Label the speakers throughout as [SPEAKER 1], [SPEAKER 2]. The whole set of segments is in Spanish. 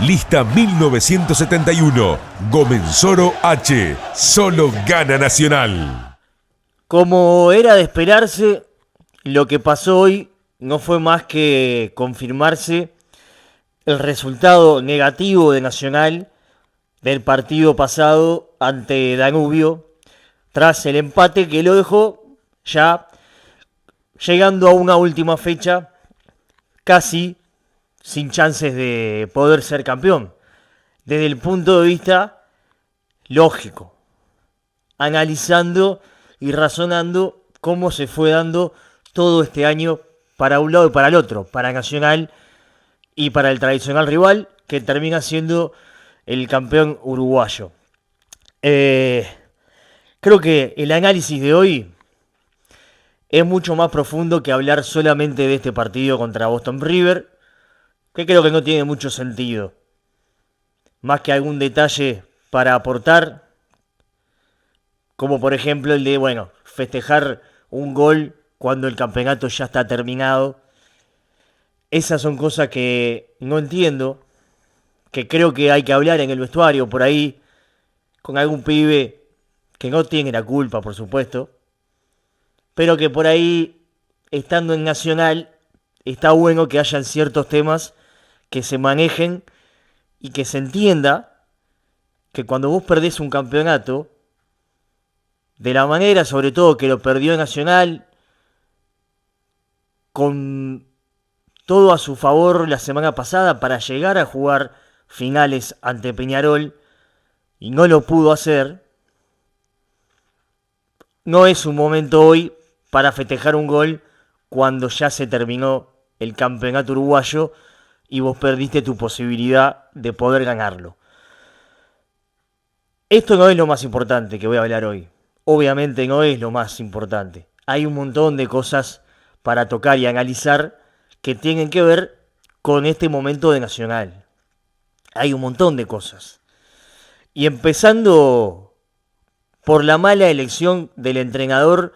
[SPEAKER 1] Lista 1971. Gomensoro H. Solo gana Nacional.
[SPEAKER 2] Como era de esperarse, lo que pasó hoy no fue más que confirmarse el resultado negativo de Nacional del partido pasado ante Danubio, tras el empate que lo dejó ya llegando a una última fecha casi sin chances de poder ser campeón. Desde el punto de vista lógico, analizando y razonando cómo se fue dando todo este año para un lado y para el otro, para Nacional y para el tradicional rival, que termina siendo el campeón uruguayo. Creo que el análisis de hoy es mucho más profundo que hablar solamente de este partido contra Boston River, que creo que no tiene mucho sentido. Más que algún detalle para aportar, como por ejemplo el de, festejar un gol cuando el campeonato ya está terminado. Esas son cosas que no entiendo, que creo que hay que hablar en el vestuario, por ahí, con algún pibe que no tiene la culpa, por supuesto, pero que por ahí, estando en Nacional, está bueno que hayan ciertos temas que se manejen y que se entienda que cuando vos perdés un campeonato, de la manera sobre todo que lo perdió Nacional, con todo a su favor la semana pasada para llegar a jugar finales ante Peñarol, y no lo pudo hacer, no es un momento hoy para festejar un gol cuando ya se terminó el campeonato uruguayo y vos perdiste tu posibilidad de poder ganarlo. Esto no es lo más importante que voy a hablar hoy. Obviamente no es lo más importante. Hay un montón de cosas para tocar y analizar que tienen que ver con este momento de Nacional. Hay un montón de cosas. Y empezando por la mala elección del entrenador,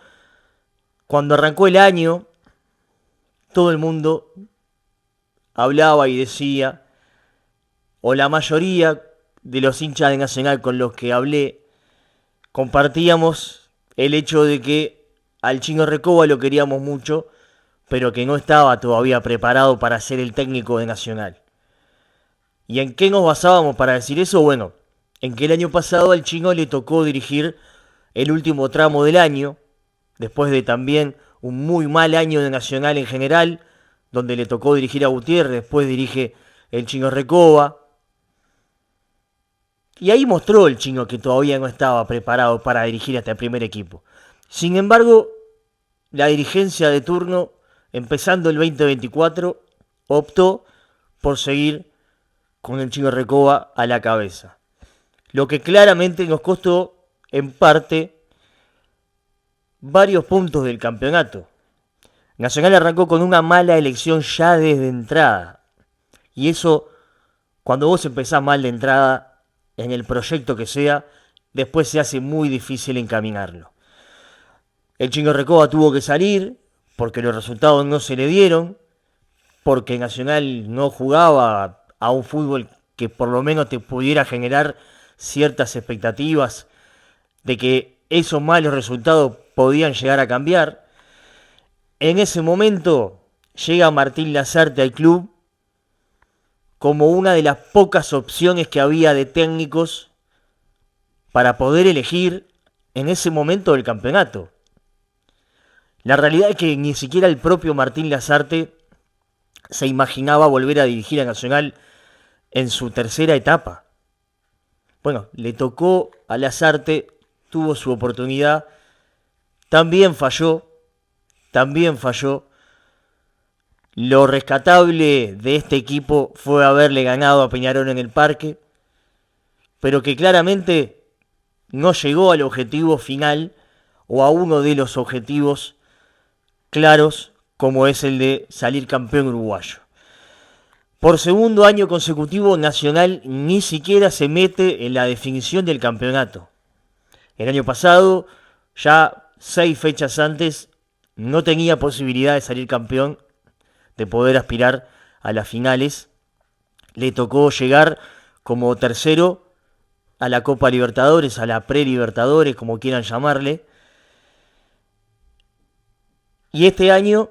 [SPEAKER 2] cuando arrancó el año, todo el mundo hablaba y decía, o la mayoría de los hinchas de Nacional con los que hablé, compartíamos el hecho de que al Chino Recoba lo queríamos mucho, pero que no estaba todavía preparado para ser el técnico de Nacional. ¿Y en qué nos basábamos para decir eso? Bueno, en que el año pasado al Chino le tocó dirigir el último tramo del año, después de también un muy mal año de Nacional en general, donde le tocó dirigir a Gutiérrez, después dirige el Chino Recoba. Y ahí mostró el Chino que todavía no estaba preparado para dirigir hasta el primer equipo. Sin embargo, la dirigencia de turno, empezando el 2024, optó por seguir con el Chino Recoba a la cabeza. Lo que claramente nos costó, en parte, varios puntos del campeonato. Nacional arrancó con una mala elección ya desde entrada. Y eso, cuando vos empezás mal de entrada, en el proyecto que sea, después se hace muy difícil encaminarlo. El Chino Recoba tuvo que salir, porque los resultados no se le dieron, porque Nacional no jugaba a un fútbol que por lo menos te pudiera generar ciertas expectativas de que esos malos resultados podían llegar a cambiar. En ese momento llega Martín Lasarte al club como una de las pocas opciones que había de técnicos para poder elegir en ese momento del campeonato. La realidad es que ni siquiera el propio Martín Lasarte se imaginaba volver a dirigir a Nacional en su tercera etapa. Bueno, le tocó a Lasarte, tuvo su oportunidad, también falló. Lo rescatable de este equipo fue haberle ganado a Peñarol en el Parque, pero que claramente no llegó al objetivo final o a uno de los objetivos claros, como es el de salir campeón uruguayo. Por segundo año consecutivo, Nacional ni siquiera se mete en la definición del campeonato. El año pasado, ya 6 fechas antes, no tenía posibilidad de salir campeón, de poder aspirar a las finales, le tocó llegar como tercero a la Copa Libertadores, a la Pre-Libertadores, como quieran llamarle. Y este año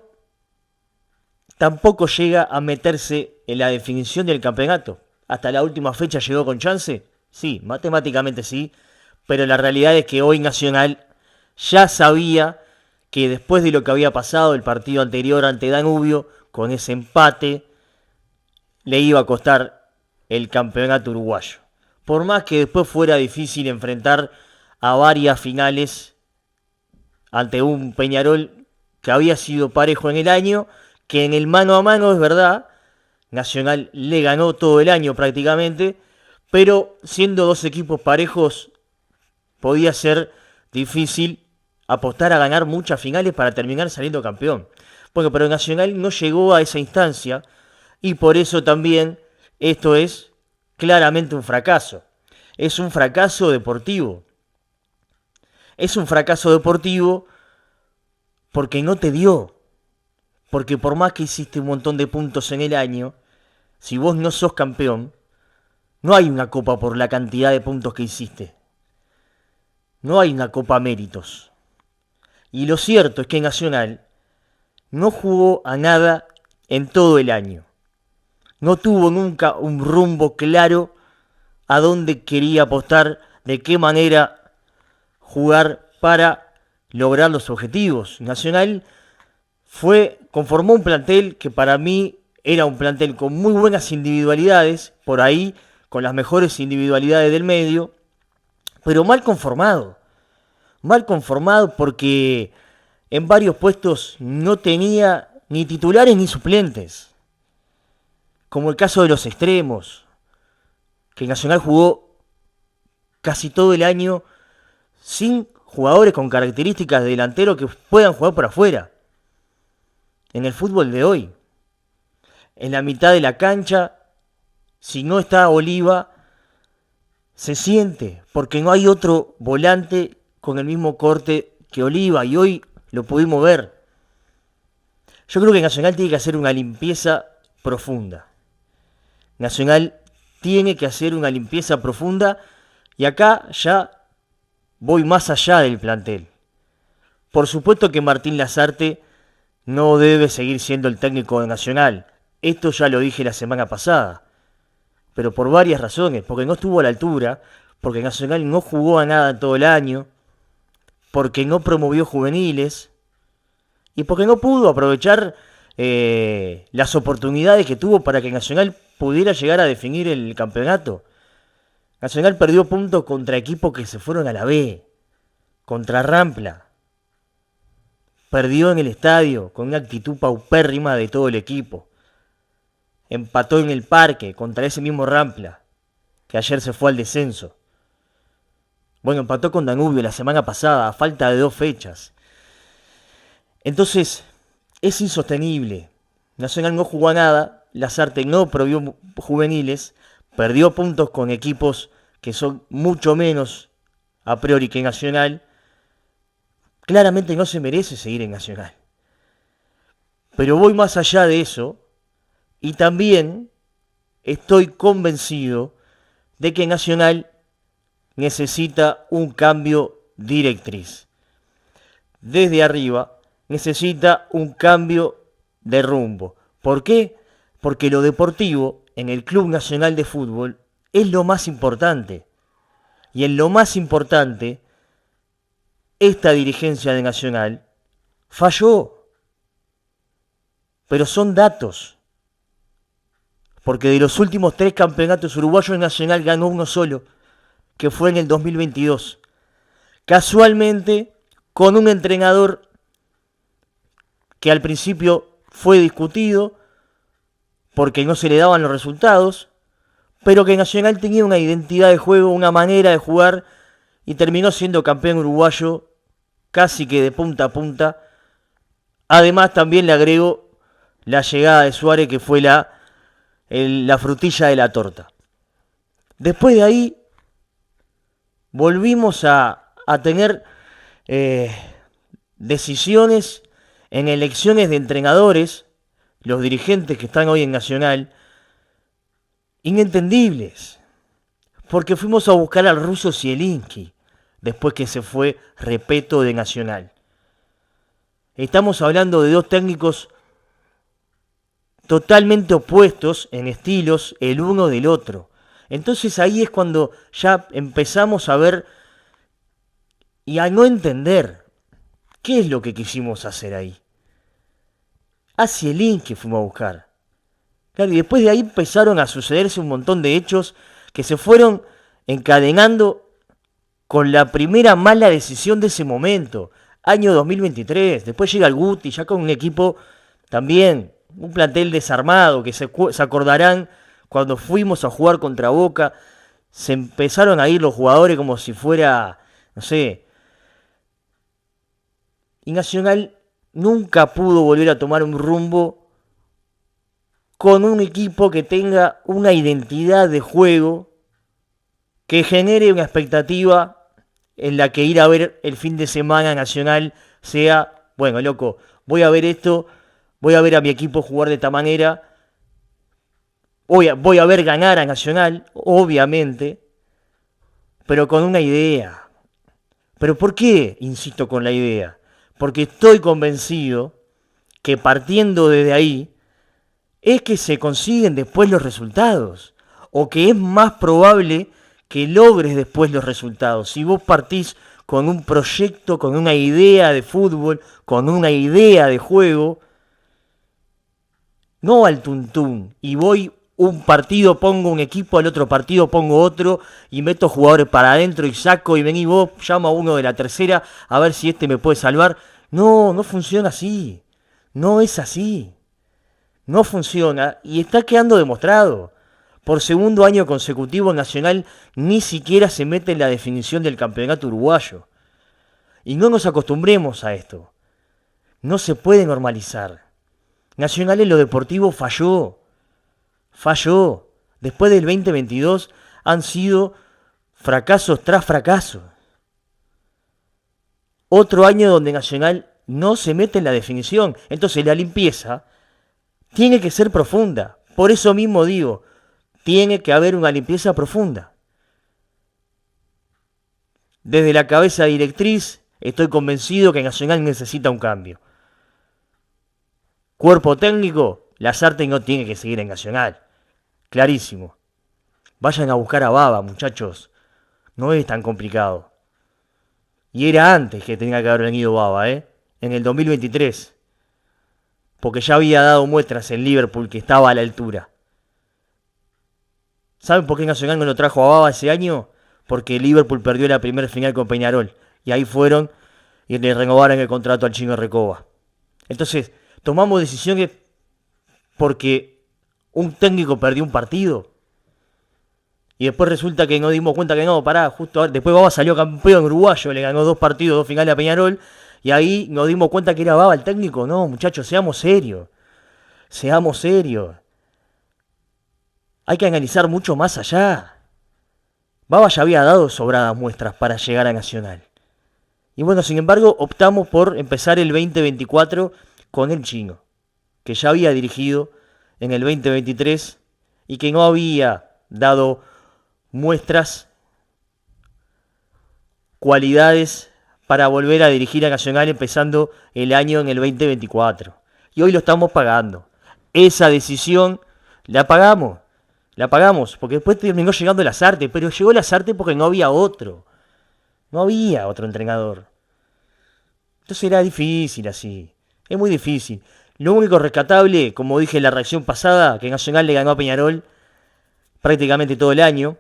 [SPEAKER 2] tampoco llega a meterse en la definición del campeonato. Hasta la última fecha llegó con chance. Sí, matemáticamente sí. Pero la realidad es que hoy Nacional ya sabía que después de lo que había pasado el partido anterior ante Danubio, con ese empate, le iba a costar el campeonato uruguayo. Por más que después fuera difícil enfrentar a varias finales ante un Peñarol que había sido parejo en el año, que en el mano a mano es verdad, Nacional le ganó todo el año prácticamente, pero siendo dos equipos parejos podía ser difícil apostar a ganar muchas finales para terminar saliendo campeón. Bueno, pero Nacional no llegó a esa instancia y por eso también esto es claramente un fracaso. Es un fracaso deportivo. Es un fracaso deportivo porque no te dio. Porque por más que hiciste un montón de puntos en el año, si vos no sos campeón, no hay una copa por la cantidad de puntos que hiciste. No hay una copa méritos. Y lo cierto es que Nacional no jugó a nada en todo el año. No tuvo nunca un rumbo claro a dónde quería apostar, de qué manera jugar para lograr los objetivos. Nacional conformó un plantel que para mí era un plantel con muy buenas individualidades, por ahí con las mejores individualidades del medio, pero mal conformado. Mal conformado porque en varios puestos no tenía ni titulares ni suplentes. Como el caso de los extremos, que Nacional jugó casi todo el año sin jugadores con características de delantero que puedan jugar por afuera. En el fútbol de hoy, en la mitad de la cancha, si no está Oliva, se siente, porque no hay otro volante con el mismo corte que Oliva, y hoy lo pudimos ver. Yo creo que Nacional tiene que hacer una limpieza profunda. Nacional tiene que hacer una limpieza profunda, y acá ya voy más allá del plantel. Por supuesto que Martín Lazarte no debe seguir siendo el técnico de Nacional. Esto ya lo dije la semana pasada. Pero por varias razones. Porque no estuvo a la altura. Porque Nacional no jugó a nada todo el año. Porque no promovió juveniles. Y porque no pudo aprovechar las oportunidades que tuvo para que Nacional pudiera llegar a definir el campeonato. Nacional perdió puntos contra equipos que se fueron a la B. Contra Rampla. Perdió en el estadio con una actitud paupérrima de todo el equipo. Empató en el parque contra ese mismo Rampla, que ayer se fue al descenso. Bueno, empató con Danubio la semana pasada, a falta de 2 fechas. Entonces, es insostenible. Nacional no jugó a nada, Lazarte no provió juveniles, perdió puntos con equipos que son mucho menos a priori que Nacional. Claramente no se merece seguir en Nacional. Pero voy más allá de eso y también estoy convencido de que Nacional necesita un cambio directriz. Desde arriba necesita un cambio de rumbo. ¿Por qué? Porque lo deportivo en el Club Nacional de Fútbol es lo más importante. Y en lo más importante, esta dirigencia de Nacional falló. Pero son datos. Porque de los últimos 3 campeonatos uruguayos, Nacional ganó uno solo, que fue en el 2022. Casualmente, con un entrenador que al principio fue discutido porque no se le daban los resultados, pero que Nacional tenía una identidad de juego, una manera de jugar, y terminó siendo campeón uruguayo casi que de punta a punta. Además también le agrego la llegada de Suárez, que fue la frutilla de la torta. Después de ahí volvimos a tener decisiones en elecciones de entrenadores, los dirigentes que están hoy en Nacional, inentendibles. Porque fuimos a buscar al ruso Zielinski después que se fue Repetto de Nacional. Estamos hablando de dos técnicos totalmente opuestos en estilos el uno del otro. Entonces ahí es cuando ya empezamos a ver y a no entender qué es lo que quisimos hacer ahí. A Zielinski fuimos a buscar. Claro, y después de ahí empezaron a sucederse un montón de hechos que se fueron encadenando con la primera mala decisión de ese momento, año 2023. Después llega el Guti, ya con un equipo también, un plantel desarmado, que se acordarán cuando fuimos a jugar contra Boca, se empezaron a ir los jugadores como si fuera, no sé. Y Nacional nunca pudo volver a tomar un rumbo con un equipo que tenga una identidad de juego, que genere una expectativa en la que ir a ver el fin de semana Nacional sea, bueno, loco, voy a ver esto, voy a ver a mi equipo jugar de esta manera, voy a ver ganar a Nacional, obviamente, pero con una idea. ¿Pero por qué insisto con la idea? Porque estoy convencido que partiendo desde ahí es que se consiguen después los resultados, o que es más probable que logres después los resultados. Si vos partís con un proyecto, con una idea de fútbol, con una idea de juego, no al tuntún, y voy un partido pongo un equipo, al otro partido pongo otro, y meto jugadores para adentro y saco, y vení vos, llamo a uno de la tercera, a ver si este me puede salvar. No, no funciona así. No es así. No funciona, y está quedando demostrado. Por segundo año consecutivo Nacional ni siquiera se mete en la definición del campeonato uruguayo. Y no nos acostumbremos a esto. No se puede normalizar. Nacional en lo deportivo falló. Falló. Después del 2022 han sido fracasos tras fracasos. Otro año donde Nacional no se mete en la definición. Entonces la limpieza tiene que ser profunda. Por eso mismo digo, tiene que haber una limpieza profunda. Desde la cabeza directriz estoy convencido que Nacional necesita un cambio. Cuerpo técnico, Lasarte no tiene que seguir en Nacional. Clarísimo. Vayan a buscar a Baba, muchachos. No es tan complicado. Y era antes que tenía que haber venido Baba, en el 2023. Porque ya había dado muestras en Liverpool que estaba a la altura. ¿Saben por qué Nacional no lo trajo a Baba ese año? Porque Liverpool perdió la primera final con Peñarol. Y ahí fueron y le renovaron el contrato al Chino Recoba. Entonces, tomamos decisiones porque un técnico perdió un partido. Y después resulta que nos dimos cuenta que no, pará, justo ahora. Después Baba salió campeón uruguayo, le ganó 2 partidos, 2 finales a Peñarol. Y ahí nos dimos cuenta que era Baba el técnico. No, muchachos, seamos serios. Seamos serios. Hay que analizar mucho más allá. Baba ya había dado sobradas muestras para llegar a Nacional. Y bueno, sin embargo, optamos por empezar el 2024 con el Chino, que ya había dirigido en el 2023 y que no había dado muestras, cualidades para volver a dirigir a Nacional empezando el año en el 2024. Y hoy lo estamos pagando. Esa decisión la pagamos. La pagamos, porque después terminó llegando Lasarte, pero llegó Lasarte porque no había otro. No había otro entrenador. Entonces era difícil así. Es muy difícil. Lo único rescatable, como dije en la reacción pasada, que Nacional le ganó a Peñarol prácticamente todo el año,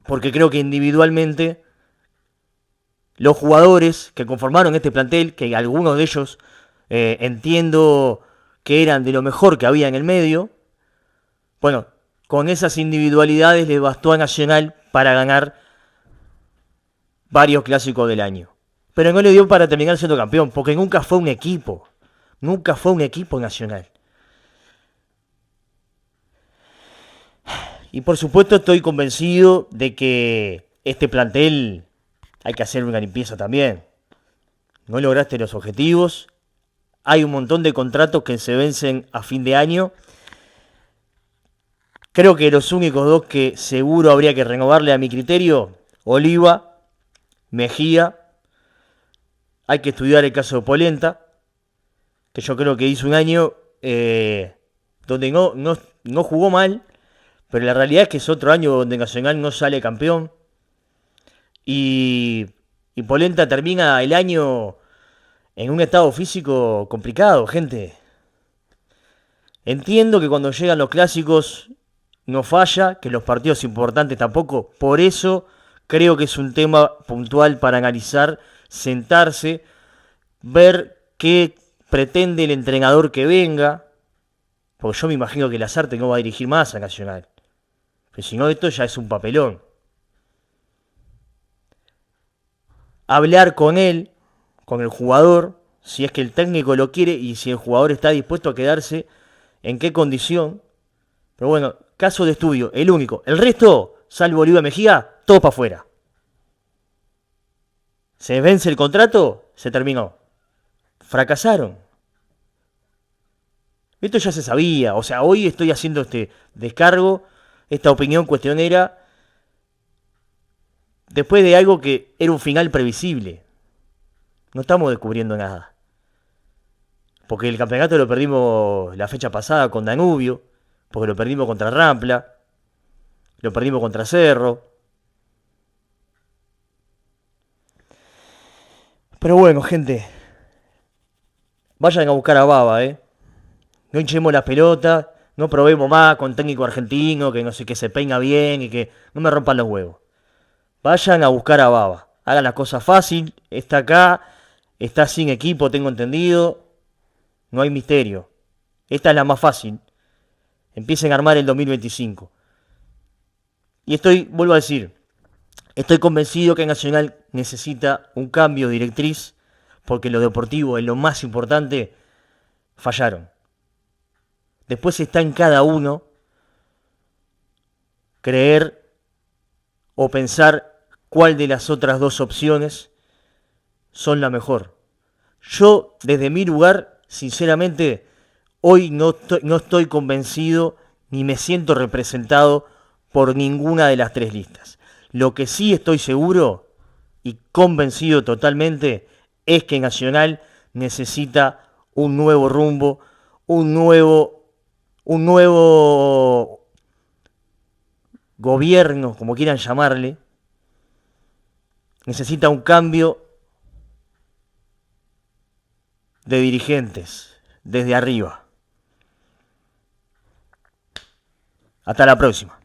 [SPEAKER 2] porque creo que individualmente los jugadores que conformaron este plantel, que algunos de ellos entiendo que eran de lo mejor que había en el medio, bueno, con esas individualidades le bastó a Nacional para ganar varios clásicos del año. Pero no le dio para terminar siendo campeón, porque nunca fue un equipo. Nunca fue un equipo Nacional. Y por supuesto estoy convencido de que este plantel hay que hacer una limpieza también. No lograste los objetivos. Hay un montón de contratos que se vencen a fin de año. Creo que los únicos dos que seguro habría que renovarle a mi criterio, Oliva, Mejía. Hay que estudiar el caso de Polenta, que yo creo que hizo un año donde no jugó mal, pero la realidad es que es otro año donde Nacional no sale campeón. Y Polenta termina el año en un estado físico complicado, gente. Entiendo que cuando llegan los clásicos no falla, que los partidos importantes tampoco. Por eso creo que es un tema puntual para analizar, sentarse, ver qué pretende el entrenador que venga. Porque yo me imagino que Lasarte no va a dirigir más a Nacional. Pero si no, esto ya es un papelón. Hablar con él, con el jugador, si es que el técnico lo quiere y si el jugador está dispuesto a quedarse, en qué condición. Pero bueno, caso de estudio, el único. El resto, salvo Oliva Mejía, todo para afuera. Se vence el contrato, se terminó. Fracasaron. Esto ya se sabía. O sea, hoy estoy haciendo este descargo, esta opinión cuestionera, después de algo que era un final previsible. No estamos descubriendo nada. Porque el campeonato lo perdimos la fecha pasada con Danubio, porque lo perdimos contra Rampla, lo perdimos contra Cerro. Pero bueno, gente, vayan a buscar a Baba, No hinchemos las pelotas, no probemos más con técnico argentino, que no sé, que se peina bien y que no me rompan los huevos. Vayan a buscar a Baba. Hagan las cosas fácil, está acá, está sin equipo, tengo entendido. No hay misterio. Esta es la más fácil. Empiecen a armar el 2025. Y vuelvo a decir, estoy convencido que Nacional necesita un cambio de directriz, porque lo deportivo es lo más importante, fallaron. Después está en cada uno creer o pensar cuál de las otras dos opciones son la mejor. Yo, desde mi lugar, sinceramente, hoy no estoy convencido ni me siento representado por ninguna de las tres listas. Lo que sí estoy seguro y convencido totalmente es que Nacional necesita un nuevo rumbo, un nuevo gobierno, como quieran llamarle. Necesita un cambio de dirigentes desde arriba. Hasta la próxima.